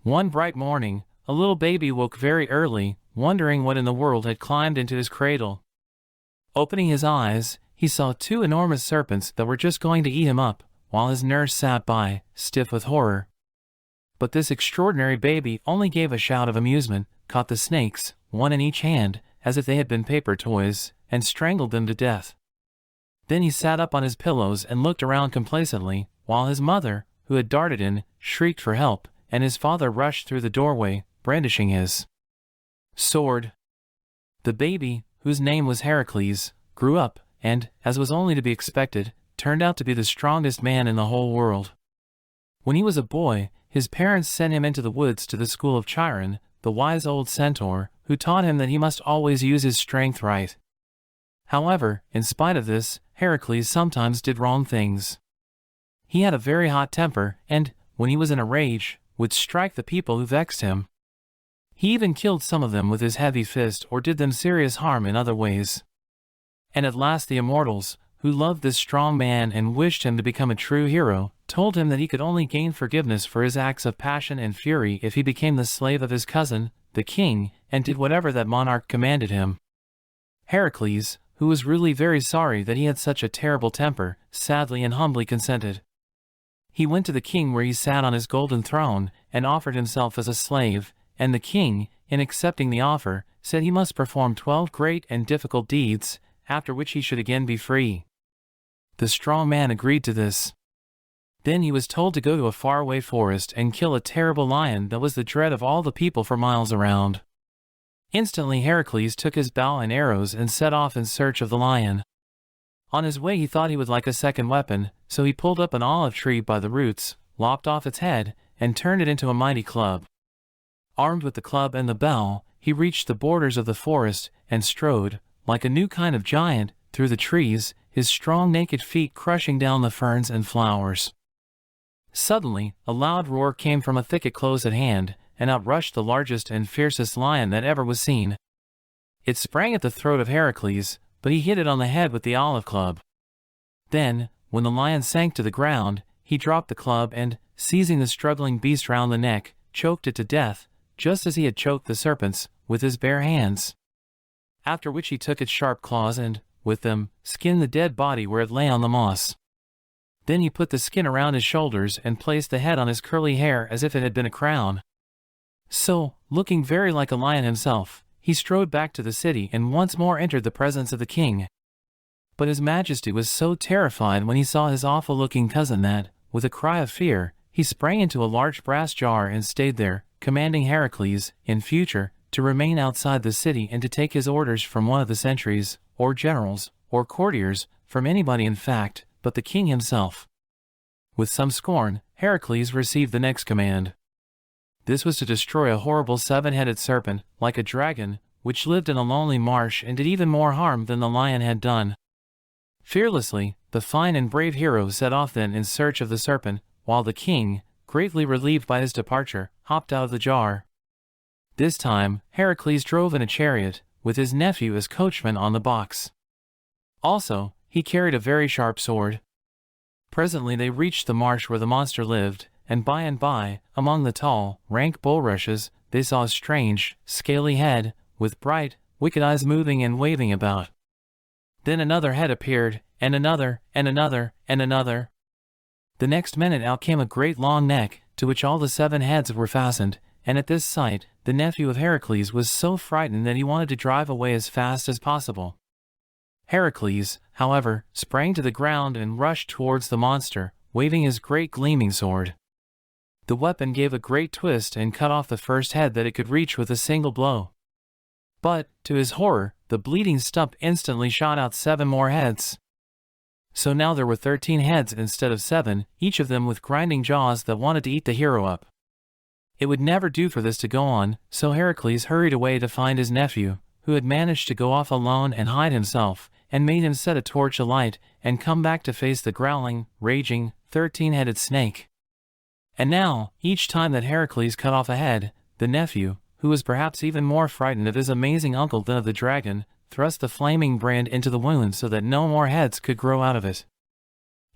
One bright morning, a little baby woke very early, wondering what in the world had climbed into his cradle. Opening his eyes, he saw two enormous serpents that were just going to eat him up, while his nurse sat by, stiff with horror. But this extraordinary baby only gave a shout of amusement, caught the snakes, one in each hand, as if they had been paper toys, and strangled them to death. Then he sat up on his pillows and looked around complacently, while his mother, who had darted in, shrieked for help, and his father rushed through the doorway, brandishing his sword. The baby, whose name was Heracles, grew up, and, as was only to be expected, turned out to be the strongest man in the whole world. When he was a boy, his parents sent him into the woods to the school of Chiron, the wise old centaur, who taught him that he must always use his strength right. However, in spite of this, Heracles sometimes did wrong things. He had a very hot temper, and, when he was in a rage, would strike the people who vexed him. He even killed some of them with his heavy fist or did them serious harm in other ways. And at last the immortals, who loved this strong man and wished him to become a true hero, told him that he could only gain forgiveness for his acts of passion and fury if he became the slave of his cousin, the king, and did whatever that monarch commanded him. Heracles, who was really very sorry that he had such a terrible temper, sadly and humbly consented. He went to the king where he sat on his golden throne, and offered himself as a slave, and the king, in accepting the offer, said he must perform 12 great and difficult deeds, after which he should again be free. The strong man agreed to this. Then he was told to go to a faraway forest and kill a terrible lion that was the dread of all the people for miles around. Instantly Heracles took his bow and arrows and set off in search of the lion. On his way he thought he would like a second weapon, so he pulled up an olive tree by the roots, lopped off its head, and turned it into a mighty club. Armed with the club and the bow, he reached the borders of the forest, and strode, like a new kind of giant, through the trees, his strong naked feet crushing down the ferns and flowers. Suddenly, a loud roar came from a thicket close at hand, and out rushed the largest and fiercest lion that ever was seen. It sprang at the throat of Heracles, but he hit it on the head with the olive club. Then, when the lion sank to the ground, he dropped the club and, seizing the struggling beast round the neck, choked it to death, just as he had choked the serpents, with his bare hands. After which he took its sharp claws and, with them, skinned the dead body where it lay on the moss. Then he put the skin around his shoulders and placed the head on his curly hair as if it had been a crown. So, looking very like a lion himself, he strode back to the city and once more entered the presence of the king. But his majesty was so terrified when he saw his awful-looking cousin that, with a cry of fear, he sprang into a large brass jar and stayed there, commanding Heracles, in future, to remain outside the city and to take his orders from one of the sentries, or generals, or courtiers, from anybody in fact, but the king himself. With some scorn, Heracles received the next command. This was to destroy a horrible 7-headed serpent, like a dragon, which lived in a lonely marsh and did even more harm than the lion had done. Fearlessly, the fine and brave hero set off then in search of the serpent, while the king, greatly relieved by his departure, hopped out of the jar. This time, Heracles drove in a chariot, with his nephew as coachman on the box. Also, he carried a very sharp sword. Presently they reached the marsh where the monster lived, and by, among the tall, rank bulrushes, they saw a strange, scaly head, with bright, wicked eyes moving and waving about. Then another head appeared, and another, and another, and another. The next minute out came a great long neck, to which all the 7 heads were fastened, and at this sight, the nephew of Heracles was so frightened that he wanted to drive away as fast as possible. Heracles, however, sprang to the ground and rushed towards the monster, waving his great gleaming sword. The weapon gave a great twist and cut off the first head that it could reach with a single blow. But, to his horror, the bleeding stump instantly shot out 7 more heads. So now there were 13 heads instead of 7, each of them with grinding jaws that wanted to eat the hero up. It would never do for this to go on, so Heracles hurried away to find his nephew, who had managed to go off alone and hide himself, and made him set a torch alight, and come back to face the growling, raging, 13-headed snake. And now, each time that Heracles cut off a head, the nephew, who was perhaps even more frightened of his amazing uncle than of the dragon, thrust the flaming brand into the wound so that no more heads could grow out of it.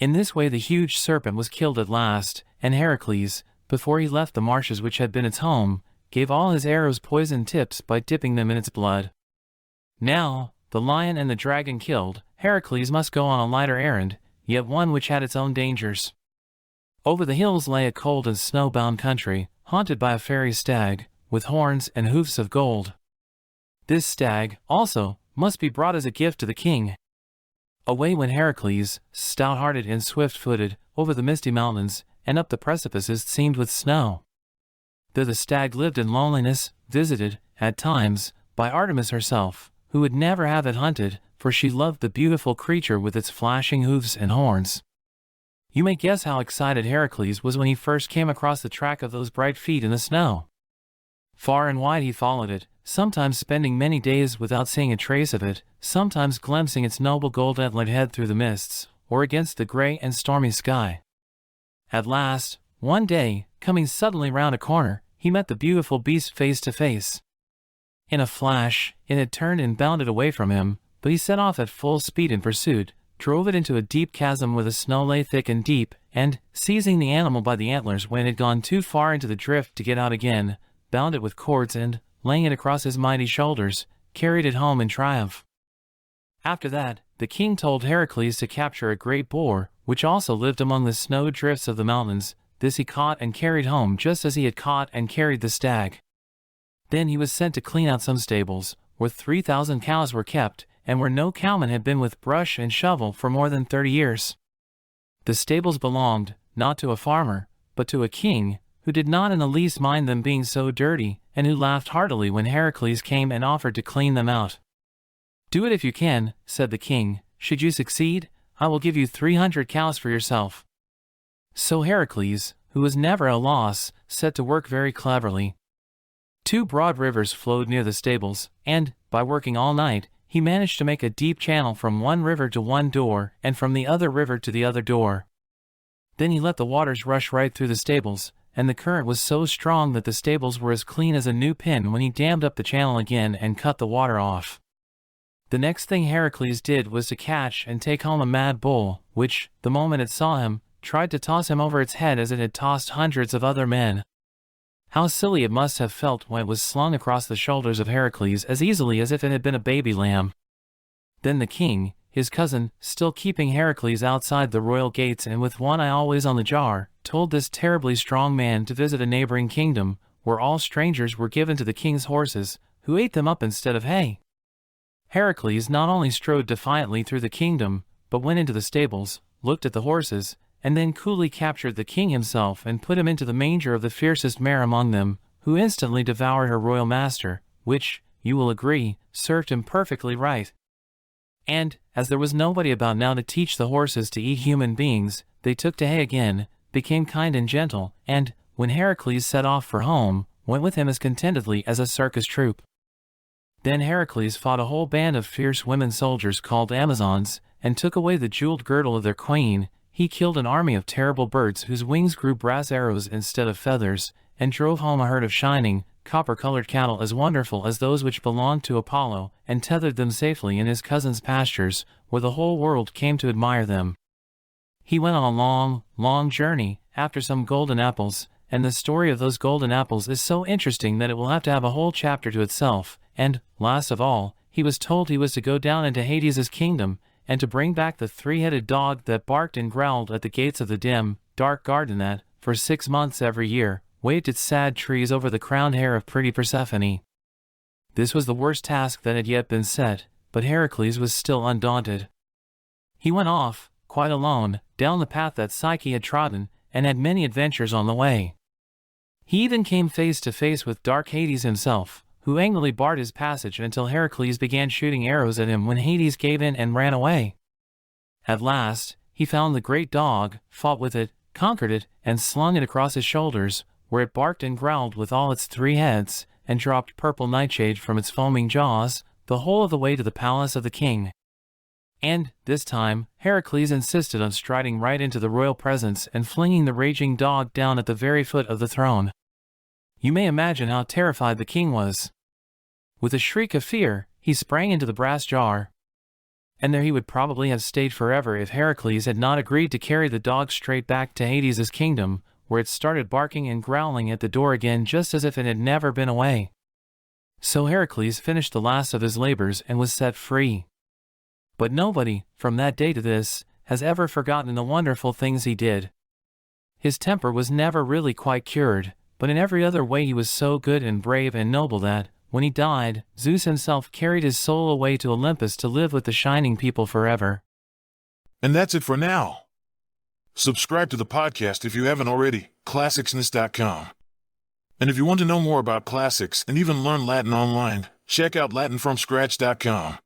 In this way the huge serpent was killed at last, and Heracles, before he left the marshes which had been its home, gave all his arrows poisoned tips by dipping them in its blood. Now, the lion and the dragon killed, Heracles must go on a lighter errand, yet one which had its own dangers. Over the hills lay a cold and snow-bound country, haunted by a fairy stag, with horns and hoofs of gold. This stag, also, must be brought as a gift to the king. Away went Heracles, stout-hearted and swift-footed, over the misty mountains, and up the precipices seamed with snow. There the stag lived in loneliness, visited, at times, by Artemis herself, who would never have it hunted, for she loved the beautiful creature with its flashing hoofs and horns. You may guess how excited Heracles was when he first came across the track of those bright feet in the snow. Far and wide he followed it, sometimes spending many days without seeing a trace of it, sometimes glimpsing its noble gold-antlered head through the mists, or against the gray and stormy sky. At last, one day, coming suddenly round a corner, he met the beautiful beast face to face. In a flash, it had turned and bounded away from him, but he set off at full speed in pursuit, drove it into a deep chasm where the snow lay thick and deep, and, seizing the animal by the antlers when it had gone too far into the drift to get out again, bound it with cords and, laying it across his mighty shoulders, carried it home in triumph. After that, the king told Heracles to capture a great boar, which also lived among the snow drifts of the mountains. This he caught and carried home just as he had caught and carried the stag. Then he was sent to clean out some stables, where 3,000 cows were kept, and where no cowman had been with brush and shovel for more than 30 years. The stables belonged, not to a farmer, but to a king, who did not in the least mind them being so dirty, and who laughed heartily when Heracles came and offered to clean them out. "Do it if you can," said the king. "Should you succeed, I will give you 300 cows for yourself." So Heracles, who was never at a loss, set to work very cleverly. 2 broad rivers flowed near the stables, and, by working all night, he managed to make a deep channel from one river to one door, and from the other river to the other door. Then he let the waters rush right through the stables, and the current was so strong that the stables were as clean as a new pin when he dammed up the channel again and cut the water off. The next thing Heracles did was to catch and take home a mad bull, which, the moment it saw him, tried to toss him over its head as it had tossed hundreds of other men. How silly it must have felt when it was slung across the shoulders of Heracles as easily as if it had been a baby lamb. Then the king, his cousin, still keeping Heracles outside the royal gates and with one eye always on the jar, told this terribly strong man to visit a neighboring kingdom, where all strangers were given to the king's horses, who ate them up instead of hay. Heracles not only strode defiantly through the kingdom, but went into the stables, looked at the horses, and then coolly captured the king himself and put him into the manger of the fiercest mare among them, who instantly devoured her royal master, which, you will agree, served him perfectly right. And, as there was nobody about now to teach the horses to eat human beings, they took to hay again, became kind and gentle, and, when Heracles set off for home, went with him as contentedly as a circus troupe. Then Heracles fought a whole band of fierce women soldiers called Amazons, and took away the jeweled girdle of their queen. He killed an army of terrible birds whose wings grew brass arrows instead of feathers, and drove home a herd of shining, copper-colored cattle as wonderful as those which belonged to Apollo, and tethered them safely in his cousin's pastures, where the whole world came to admire them. He went on a long, long journey, after some golden apples, and the story of those golden apples is so interesting that it will have to have a whole chapter to itself, and, last of all, he was told he was to go down into Hades' kingdom, and to bring back the 3-headed dog that barked and growled at the gates of the dim, dark garden that, for 6 months every year, waved its sad trees over the crowned hair of pretty Persephone. This was the worst task that had yet been set, but Heracles was still undaunted. He went off, quite alone, down the path that Psyche had trodden, and had many adventures on the way. He even came face to face with dark Hades himself, who angrily barred his passage until Heracles began shooting arrows at him when Hades gave in and ran away. At last, he found the great dog, fought with it, conquered it, and slung it across his shoulders, where it barked and growled with all its 3 heads, and dropped purple nightshade from its foaming jaws, the whole of the way to the palace of the king. And, this time, Heracles insisted on striding right into the royal presence and flinging the raging dog down at the very foot of the throne. You may imagine how terrified the king was. With a shriek of fear, he sprang into the brass jar. And there he would probably have stayed forever if Heracles had not agreed to carry the dog straight back to Hades' kingdom, where it started barking and growling at the door again just as if it had never been away. So Heracles finished the last of his labors and was set free. But nobody, from that day to this, has ever forgotten the wonderful things he did. His temper was never really quite cured, but in every other way he was so good and brave and noble that, when he died, Zeus himself carried his soul away to Olympus to live with the shining people forever. And that's it for now. Subscribe to the podcast if you haven't already, classicsness.com. And if you want to know more about classics and even learn Latin online, check out latinfromscratch.com.